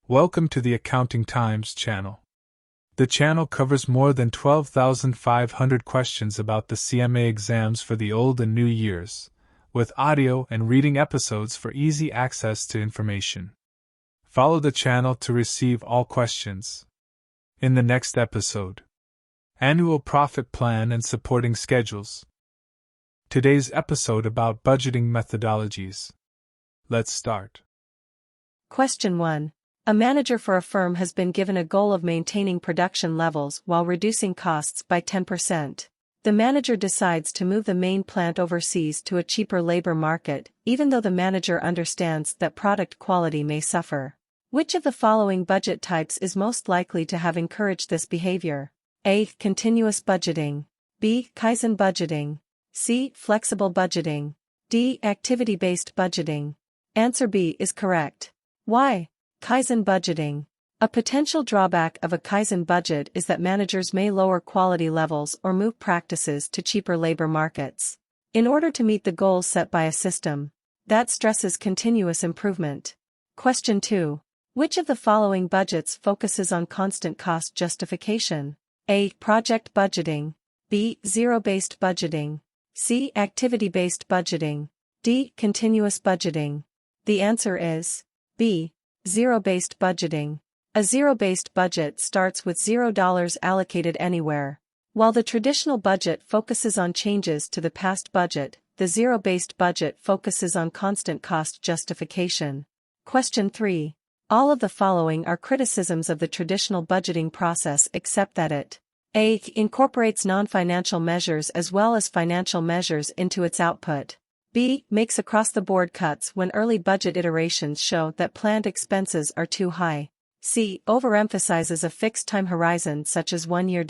Welcome to the Accounting Times channel. The channel covers more than 12,500 questions about the CMA exams for the old and new years, with audio and reading episodes for easy access to information. Follow the channel to receive all questions. In the next episode, Annual Profit Plan and Supporting Schedules. Today's episode about budgeting methodologies. Let's start. Question 1. A manager for a firm has been given a goal of maintaining production levels while reducing costs by 10%. The manager decides to move the main plant overseas to a cheaper labor market, even though the manager understands that product quality may suffer. Which of the following budget types is most likely to have encouraged this behavior? A. Continuous budgeting. B. Kaizen budgeting. C. Flexible budgeting. D. Activity-based budgeting. Answer B is correct. Why? Kaizen budgeting. A potential drawback of a Kaizen budget is that managers may lower quality levels or move practices to cheaper labor markets. In order to meet the goals set by a system that stresses continuous improvement. Question 2. Which of the following budgets focuses on constant cost justification? A. Project budgeting. B. Zero-based budgeting. C. Activity-based budgeting. D. Continuous budgeting. The answer is B. Zero-based budgeting. A zero-based budget starts with $0 allocated anywhere. While the traditional budget focuses on changes to the past budget, the zero-based budget focuses on constant cost justification. Question 3. All of the following are criticisms of the traditional budgeting process except that it A. Incorporates non-financial measures as well as financial measures into its output. B. Makes across-the-board cuts when early budget iterations show that planned expenses are too high. C. Overemphasizes a fixed time horizon such as 1 year.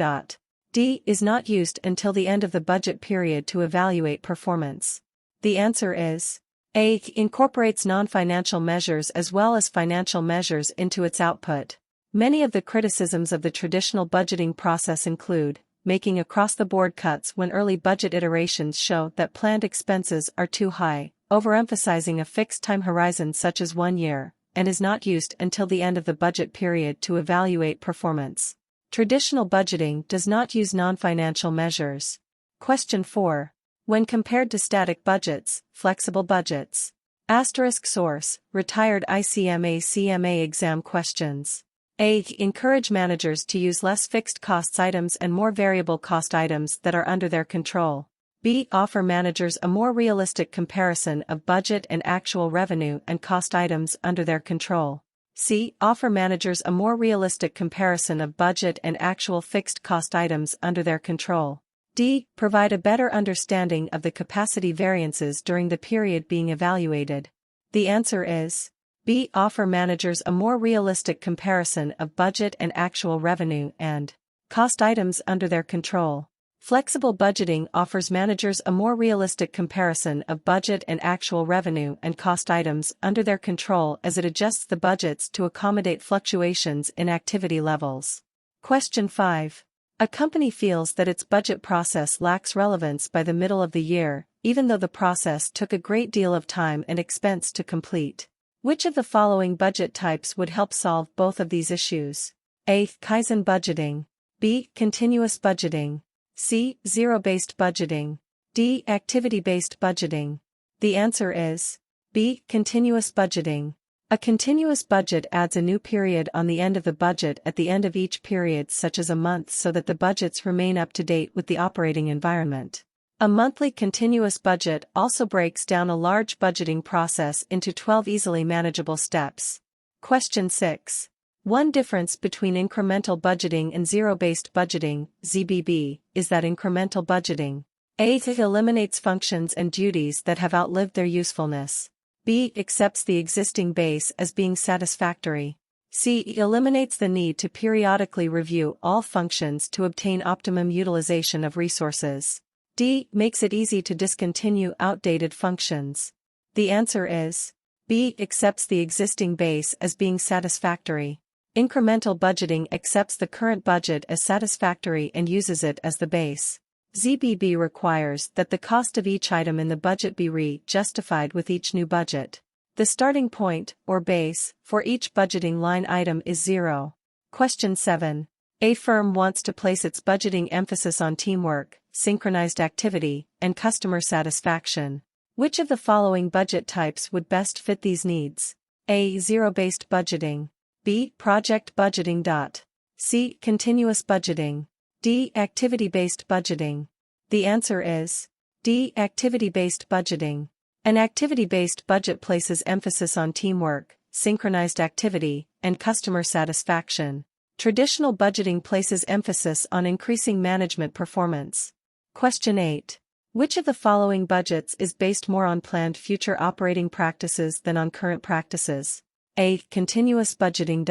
D. Is not used until the end of the budget period to evaluate performance. The answer is A. Incorporates non-financial measures as well as financial measures into its output. Many of the criticisms of the traditional budgeting process include making across-the-board cuts when early budget iterations show that planned expenses are too high, overemphasizing a fixed time horizon such as 1 year, and is not used until the end of the budget period to evaluate performance. Traditional budgeting does not use non-financial measures. Question 4. When compared to static budgets, flexible budgets. Source, retired CMA exam questions. A. Encourage managers to use less fixed costs items and more variable cost items that are under their control. B. Offer managers a more realistic comparison of budget and actual revenue and cost items under their control. C. Offer managers a more realistic comparison of budget and actual fixed cost items under their control. D. Provide a better understanding of the capacity variances during the period being evaluated. The answer is B. Offer managers a more realistic comparison of budget and actual revenue and cost items under their control. Flexible budgeting offers managers a more realistic comparison of budget and actual revenue and cost items under their control as it adjusts the budgets to accommodate fluctuations in activity levels. Question 5. A company feels that its budget process lacks relevance by the middle of the year, even though the process took a great deal of time and expense to complete. Which of the following budget types would help solve both of these issues? A. Kaizen budgeting. B. Continuous budgeting. C. Zero-based budgeting. D. Activity-based budgeting. The answer is B. Continuous budgeting. A continuous budget adds a new period on the end of the budget at the end of each period, such as a month, so that the budgets remain up to date with the operating environment. A monthly continuous budget also breaks down a large budgeting process into 12 easily manageable steps. Question 6. One difference between incremental budgeting and zero-based budgeting, ZBB, is that incremental budgeting A. Eliminates functions and duties that have outlived their usefulness. B. Accepts the existing base as being satisfactory. C. Eliminates the need to periodically review all functions to obtain optimum utilization of resources. D. Makes it easy to discontinue outdated functions. The answer is B. Accepts the existing base as being satisfactory. Incremental budgeting accepts the current budget as satisfactory and uses it as the base. ZBB requires that the cost of each item in the budget be re-justified with each new budget. The starting point, or base, for each budgeting line item is 0. Question 7. A firm wants to place its budgeting emphasis on teamwork, synchronized activity, and customer satisfaction. Which of the following budget types would best fit these needs? A. Zero-based budgeting. B. Project budgeting. C. Continuous budgeting. D. Activity-based budgeting. The answer is D. Activity-based budgeting. An activity-based budget places emphasis on teamwork, synchronized activity, and customer satisfaction. Traditional budgeting places emphasis on increasing management performance. Question 8. Which of the following budgets is based more on planned future operating practices than on current practices? A. Continuous budgeting.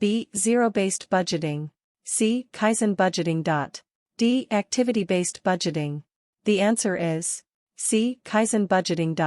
B. Zero-based budgeting. C. Kaizen budgeting. D. Activity-based budgeting. The answer is C. Kaizen budgeting.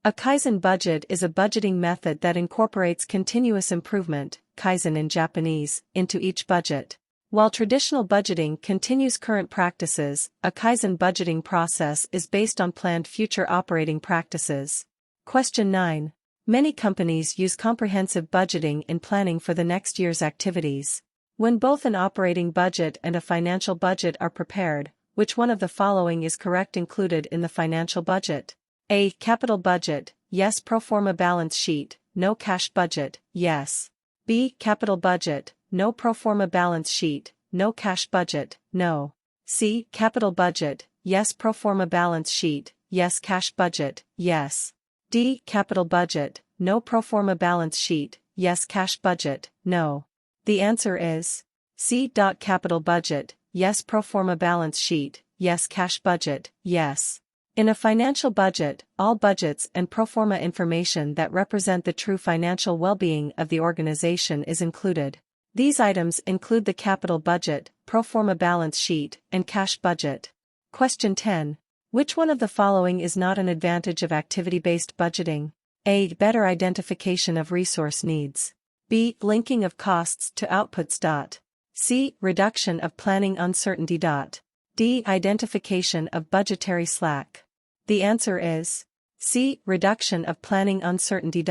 A Kaizen budget is a budgeting method that incorporates continuous improvement, Kaizen in Japanese, into each budget. While traditional budgeting continues current practices, a Kaizen budgeting process is based on planned future operating practices. Question 9. Many companies use comprehensive budgeting in planning for the next year's activities. When both an operating budget and a financial budget are prepared, which one of the following is correct included in the financial budget? A. Capital budget, yes. Pro forma balance sheet, no. Cash budget, yes. B. Capital budget, no. Pro forma balance sheet, no. Cash budget, no. C. Capital budget, yes. Pro forma balance sheet, yes. Cash budget, yes. D. Capital budget, no. Pro forma balance sheet, yes. Cash budget, no. The answer is C. Capital budget, yes. Pro forma balance sheet, yes. Cash budget, yes. In a financial budget, all budgets and pro forma information that represent the true financial well-being of the organization is included. These items include the capital budget, pro forma balance sheet, and cash budget. Question 10. Which one of the following is not an advantage of activity-based budgeting? A. Better identification of resource needs. B. Linking of costs to outputs. C. Reduction of planning uncertainty. D. Identification of budgetary slack. The answer is C. Reduction of planning uncertainty.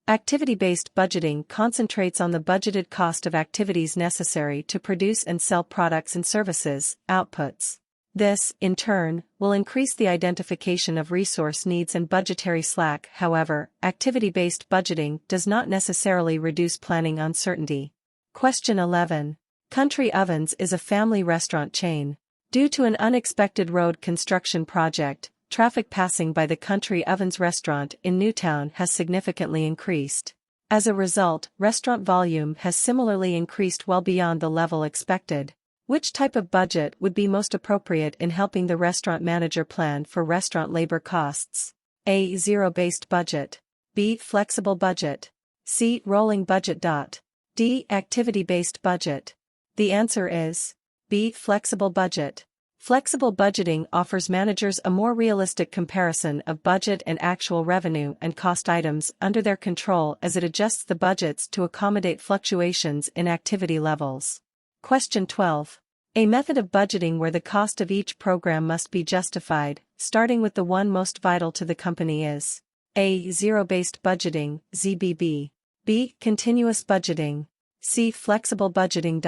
Activity-based budgeting concentrates on the budgeted cost of activities necessary to produce and sell products and services, outputs. This, in turn, will increase the identification of resource needs and budgetary slack. However, activity-based budgeting does not necessarily reduce planning uncertainty. Question 11. Country Ovens is a family restaurant chain. Due to an unexpected road construction project, traffic passing by the Country Ovens restaurant in Newtown has significantly increased. As a result, restaurant volume has similarly increased well beyond the level expected. Which type of budget would be most appropriate in helping the restaurant manager plan for restaurant labor costs? A. Zero-based budget. B. Flexible budget. C. Rolling budget. D. Activity-based budget. The answer is B. Flexible budget. Flexible budgeting offers managers a more realistic comparison of budget and actual revenue and cost items under their control as it adjusts the budgets to accommodate fluctuations in activity levels. Question 12. A method of budgeting where the cost of each program must be justified, starting with the one most vital to the company is A. Zero-based budgeting, ZBB. B. Continuous budgeting. C. Flexible budgeting.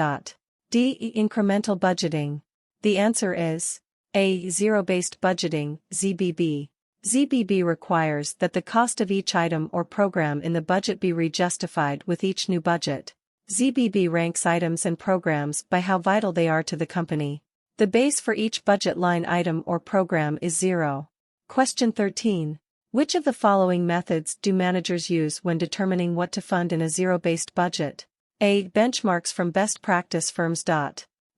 D. Incremental budgeting. The answer is A. Zero-based budgeting, ZBB. ZBB requires that the cost of each item or program in the budget be rejustified with each new budget. ZBB ranks items and programs by how vital they are to the company. The base for each budget line item or program is 0. Question 13. Which of the following methods do managers use when determining what to fund in a zero-based budget? A. Benchmarks from best practice firms.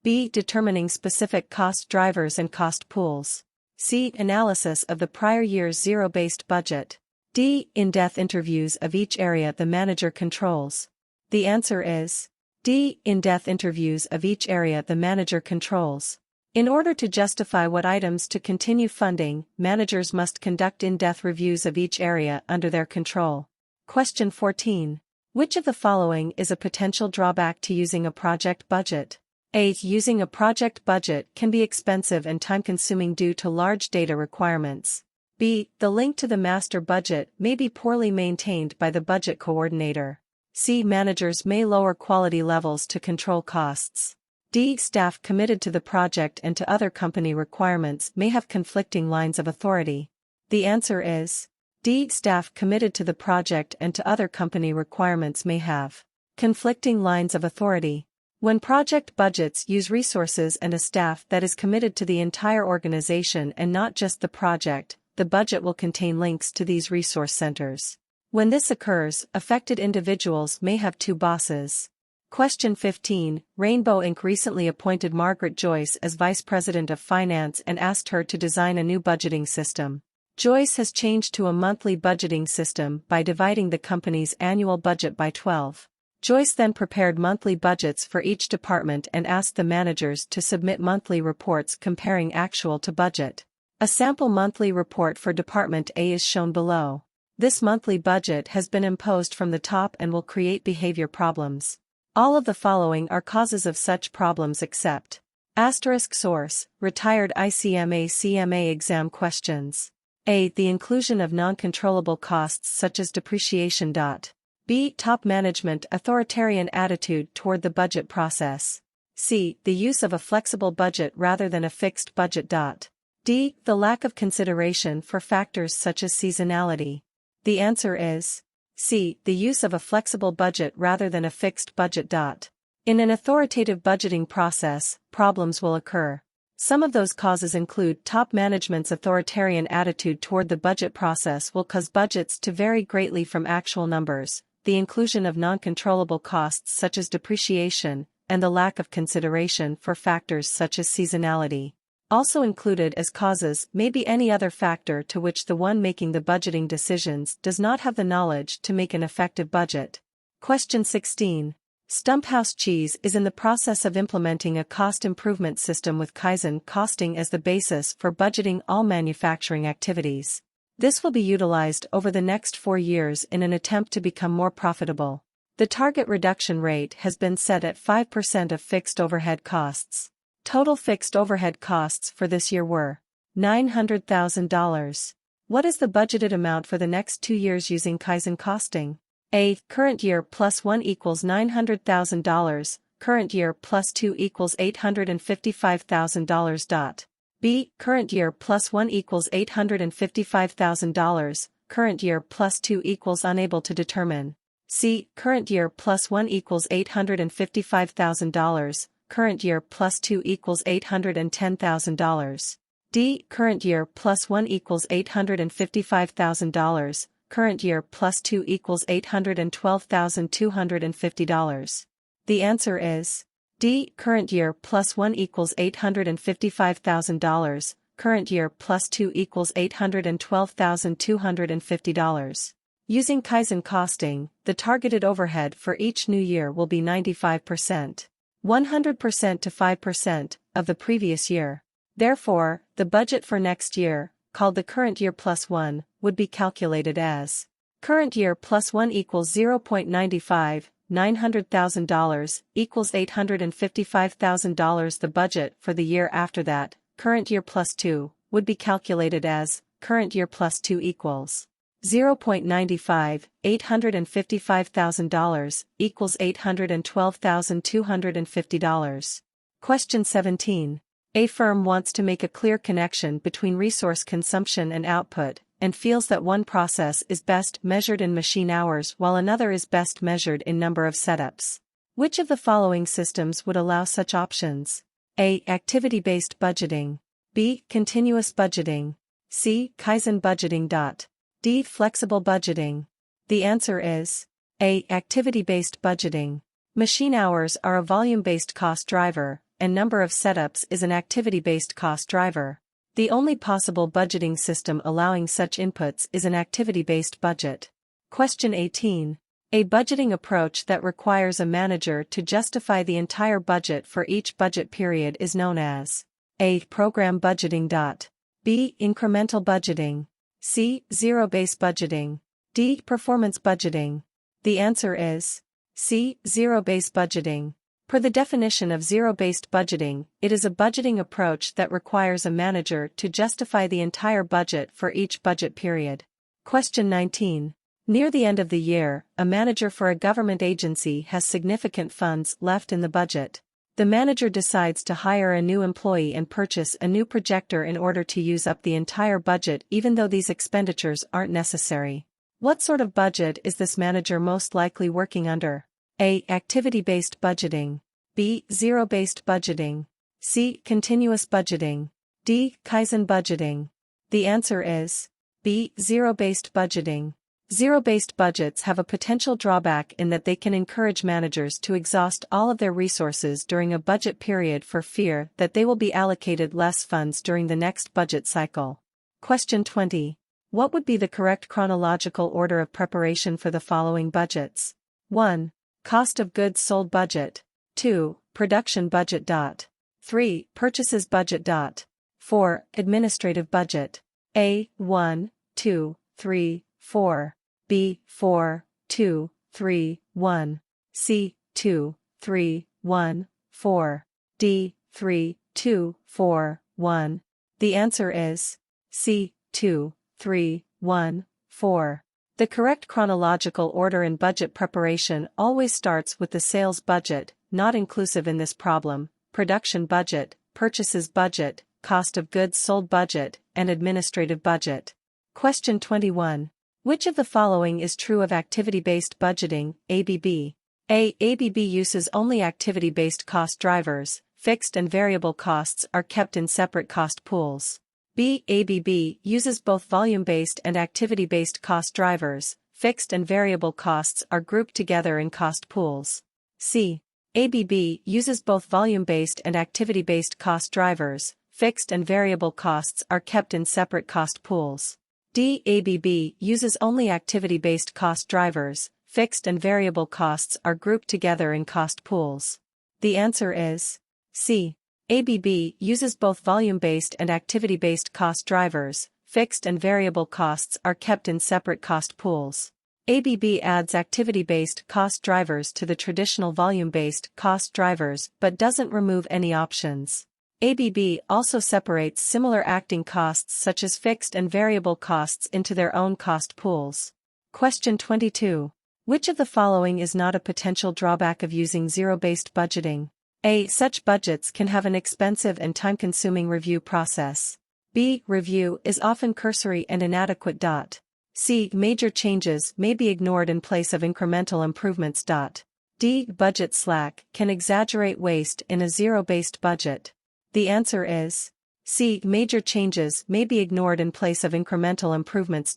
B. Determining specific cost drivers and cost pools. C. Analysis of the prior year's zero-based budget. D. In-depth interviews of each area the manager controls. The answer is D. In-depth interviews of each area the manager controls. In order to justify what items to continue funding, managers must conduct in-depth reviews of each area under their control. Question 14. Which of the following is a potential drawback to using a project budget? A. Using a project budget can be expensive and time-consuming due to large data requirements. B. The link to the master budget may be poorly maintained by the budget coordinator. C. Managers may lower quality levels to control costs. D. Staff committed to the project and to other company requirements may have conflicting lines of authority. The answer is D. Staff committed to the project and to other company requirements may have conflicting lines of authority. When project budgets use resources and a staff that is committed to the entire organization and not just the project, the budget will contain links to these resource centers. When this occurs, affected individuals may have two bosses. Question 15. Rainbow Inc. recently appointed Margaret Joyce as Vice President of Finance and asked her to design a new budgeting system. Joyce has changed to a monthly budgeting system by dividing the company's annual budget by 12. Joyce then prepared monthly budgets for each department and asked the managers to submit monthly reports comparing actual to budget. A sample monthly report for Department A is shown below. This monthly budget has been imposed from the top and will create behavior problems. All of the following are causes of such problems except source, retired CMA exam questions. A. The inclusion of non-controllable costs such as depreciation. B. Top management authoritarian attitude toward the budget process. C. The use of a flexible budget rather than a fixed budget. D. The lack of consideration for factors such as seasonality. The answer is C. The use of a flexible budget rather than a fixed budget. In an authoritative budgeting process, problems will occur. Some of those causes include top management's authoritarian attitude toward the budget process will cause budgets to vary greatly from actual numbers, the inclusion of non-controllable costs such as depreciation, and the lack of consideration for factors such as seasonality. Also included as causes may be any other factor to which the one making the budgeting decisions does not have the knowledge to make an effective budget. Question 16. Stumphouse Cheese is in the process of implementing a cost improvement system with Kaizen costing as the basis for budgeting all manufacturing activities. This will be utilized over the next 4 years in an attempt to become more profitable. The target reduction rate has been set at 5% of fixed overhead costs. Total fixed overhead costs for this year were $900,000. What is the budgeted amount for the next 2 years using Kaizen costing? A. Current year plus 1 equals $900,000, current year plus 2 equals $855,000. B. Current year plus 1 equals $855,000, current year plus 2 equals unable to determine. C. Current year plus 1 equals $855,000, current year plus 2 equals $810,000. D. Current year plus 1 equals $855,000, current year plus 2 equals $812,250. The answer is D. Current year plus 1 equals $855,000, current year plus 2 equals $812,250. Using Kaizen costing, the targeted overhead for each new year will be 95%. 100% to 5% of the previous year. Therefore, the budget for next year, called the current year plus 1, would be calculated as current year plus 1 equals 0.95, $900,000 equals $855,000. The budget for the year after that, current year plus 2, would be calculated as current year plus 2 equals 0.95, $855,000 equals $812,250. Question 17. A firm wants to make a clear connection between resource consumption and output, and feels that one process is best measured in machine hours while another is best measured in number of setups. Which of the following systems would allow such options? A. Activity-based budgeting. B. Continuous budgeting. C. Kaizen budgeting. D. Flexible budgeting. The answer is A. Activity-based budgeting. Machine hours are a volume-based cost driver, and number of setups is an activity-based cost driver. The only possible budgeting system allowing such inputs is an activity-based budget. Question 18. A budgeting approach that requires a manager to justify the entire budget for each budget period is known as A. Program budgeting. B. Incremental budgeting. C. Zero-based budgeting. D. Performance budgeting. The answer is C. Zero-based budgeting. Per the definition of zero-based budgeting, it is a budgeting approach that requires a manager to justify the entire budget for each budget period. Question 19. Near the end of the year, a manager for a government agency has significant funds left in the budget. The manager decides to hire a new employee and purchase a new projector in order to use up the entire budget even though these expenditures aren't necessary. What sort of budget is this manager most likely working under? A. Activity-based budgeting. B. Zero-based budgeting. C. Continuous budgeting. D. Kaizen budgeting. The answer is B. Zero-based budgeting. Zero-based budgets have a potential drawback in that they can encourage managers to exhaust all of their resources during a budget period for fear that they will be allocated less funds during the next budget cycle. Question 20. What would be the correct chronological order of preparation for the following budgets? 1. Cost of goods sold budget. 2. Production budget. 3. Purchases budget. 4. Administrative budget. A. 1, 2, 3, 4. B. 4, 2, 3, 1. C. 2, 3, 1, 4. D. 3, 2, 4, 1. The answer is C. 2, 3, 1, 4. The correct chronological order in budget preparation always starts with the sales budget, not inclusive in this problem, production budget, purchases budget, cost of goods sold budget, and administrative budget. Question 21. Which of the following is true of activity-based budgeting, ABB? A. ABB uses only activity-based cost drivers, fixed and variable costs are kept in separate cost pools. B. ABB uses both volume-based and activity-based cost drivers, fixed and variable costs are grouped together in cost pools. C. ABB uses both volume-based and activity-based cost drivers, fixed and variable costs are kept in separate cost pools. D. ABB uses only activity-based cost drivers, fixed and variable costs are grouped together in cost pools. The answer is C. ABB uses both volume-based and activity-based cost drivers, fixed and variable costs are kept in separate cost pools. ABB adds activity-based cost drivers to the traditional volume-based cost drivers but doesn't remove any options. ABB also separates similar acting costs such as fixed and variable costs into their own cost pools. Question 22. Which of the following is not a potential drawback of using zero-based budgeting? A. Such budgets can have an expensive and time-consuming review process. B. Review is often cursory and inadequate. C. Major changes may be ignored in place of incremental improvements. D. Budget slack can exaggerate waste in a zero-based budget. The answer is C. Major changes may be ignored in place of incremental improvements.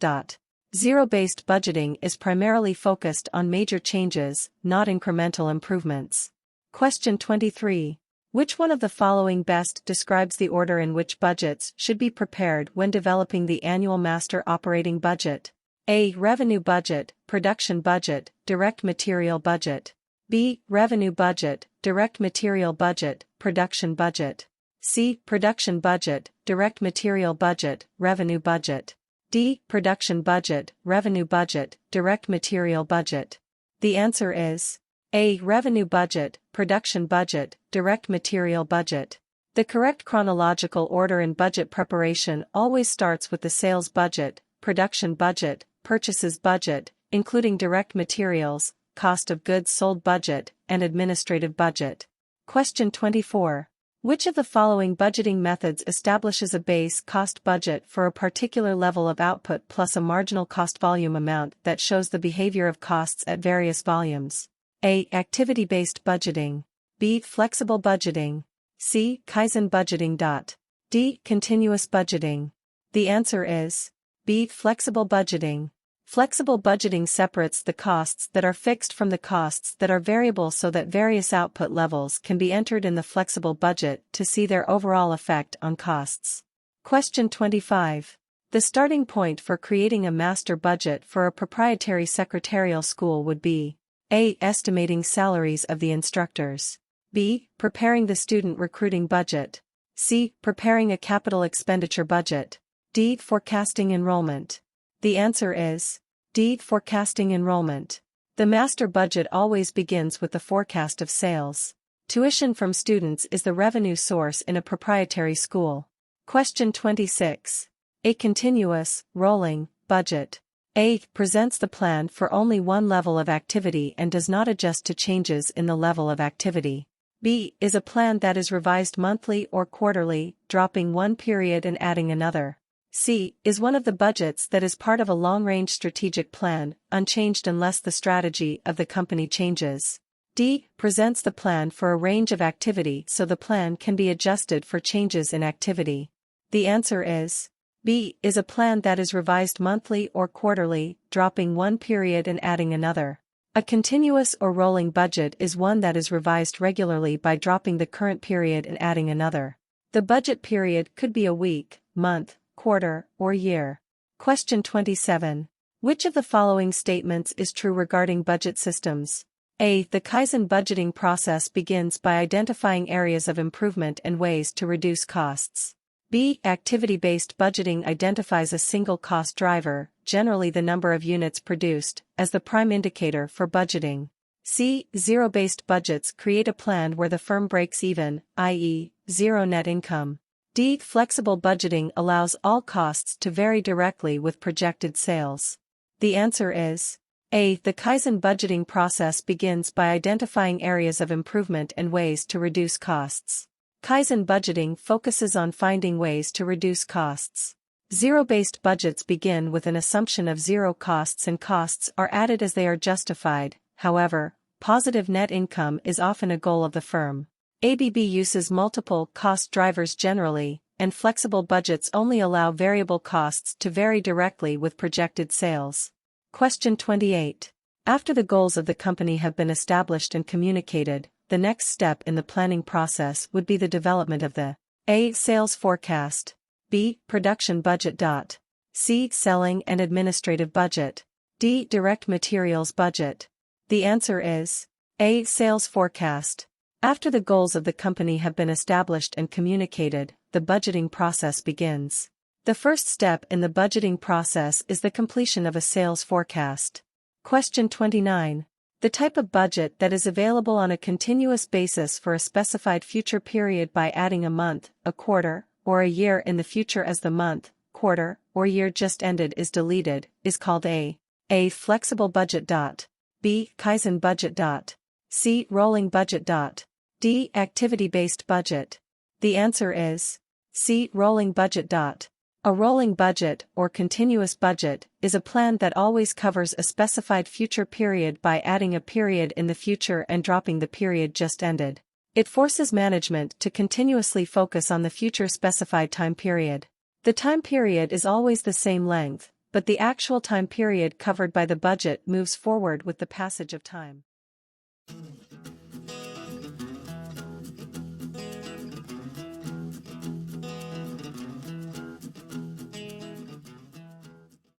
Zero-based budgeting is primarily focused on major changes, not incremental improvements. Question 23. Which one of the following best describes the order in which budgets should be prepared when developing the annual master operating budget? A. Revenue budget, production budget, direct material budget. B. Revenue budget, direct material budget, production budget. C. Production budget, direct material budget, revenue budget. D. Production budget, revenue budget, direct material budget. The answer is A. Revenue budget, production budget, direct material budget. The correct chronological order in budget preparation always starts with the sales budget, production budget, purchases budget, including direct materials, cost of goods sold budget, and administrative budget. Question 24. Which of the following budgeting methods establishes a base cost budget for a particular level of output plus a marginal cost volume amount that shows the behavior of costs at various volumes? A. Activity-based budgeting. B. Flexible budgeting. C. Kaizen budgeting. D. Continuous budgeting. The answer is B. Flexible budgeting. Flexible budgeting separates the costs that are fixed from the costs that are variable so that various output levels can be entered in the flexible budget to see their overall effect on costs. Question 25. The starting point for creating a master budget for a proprietary secretarial school would be A. Estimating salaries of the instructors. B. Preparing the student recruiting budget. C. Preparing a capital expenditure budget. D. Forecasting enrollment. The answer is D. Forecasting enrollment. The master budget always begins with the forecast of sales. Tuition from students is the revenue source in a proprietary school. Question 26. A continuous, rolling, budget. A presents the plan for only one level of activity and does not adjust to changes in the level of activity. B is a plan that is revised monthly or quarterly, dropping one period and adding another. C is one of the budgets that is part of a long-range strategic plan, unchanged unless the strategy of the company changes. D presents the plan for a range of activity so the plan can be adjusted for changes in activity. The answer is B is a plan that is revised monthly or quarterly, dropping one period and adding another. A continuous or rolling budget is one that is revised regularly by dropping the current period and adding another. The budget period could be a week, month, quarter, or year. Question 27. Which of the following statements is true regarding budget systems? A. The Kaizen budgeting process begins by identifying areas of improvement and ways to reduce costs. B. Activity-based budgeting identifies a single cost driver, generally the number of units produced, as the prime indicator for budgeting. C. Zero-based budgets create a plan where the firm breaks even, i.e., zero net income. D. Flexible budgeting allows all costs to vary directly with projected sales. The answer is A. The Kaizen budgeting process begins by identifying areas of improvement and ways to reduce costs. Kaizen budgeting focuses on finding ways to reduce costs. Zero-based budgets begin with an assumption of zero costs and costs are added as they are justified. However, positive net income is often a goal of the firm. ABB uses multiple cost drivers generally, and flexible budgets only allow variable costs to vary directly with projected sales. Question 28. After the goals of the company have been established and communicated, the next step in the planning process would be the development of the A. Sales forecast. B. Production budget. C. Selling and administrative budget. D. Direct materials budget. The answer is A. Sales forecast. After the goals of the company have been established and communicated, the budgeting process begins. The first step in the budgeting process is the completion of a sales forecast. Question 29. The type of budget that is available on a continuous basis for a specified future period by adding a month, a quarter, or a year in the future as the month, quarter, or year just ended is deleted, is called A. Flexible budget. B. Kaizen budget. C. Rolling budget. D. Activity-based budget. The answer is C. Rolling budget. A rolling budget, or continuous budget, is a plan that always covers a specified future period by adding a period in the future and dropping the period just ended. It forces management to continuously focus on the future specified time period. The time period is always the same length, but the actual time period covered by the budget moves forward with the passage of time.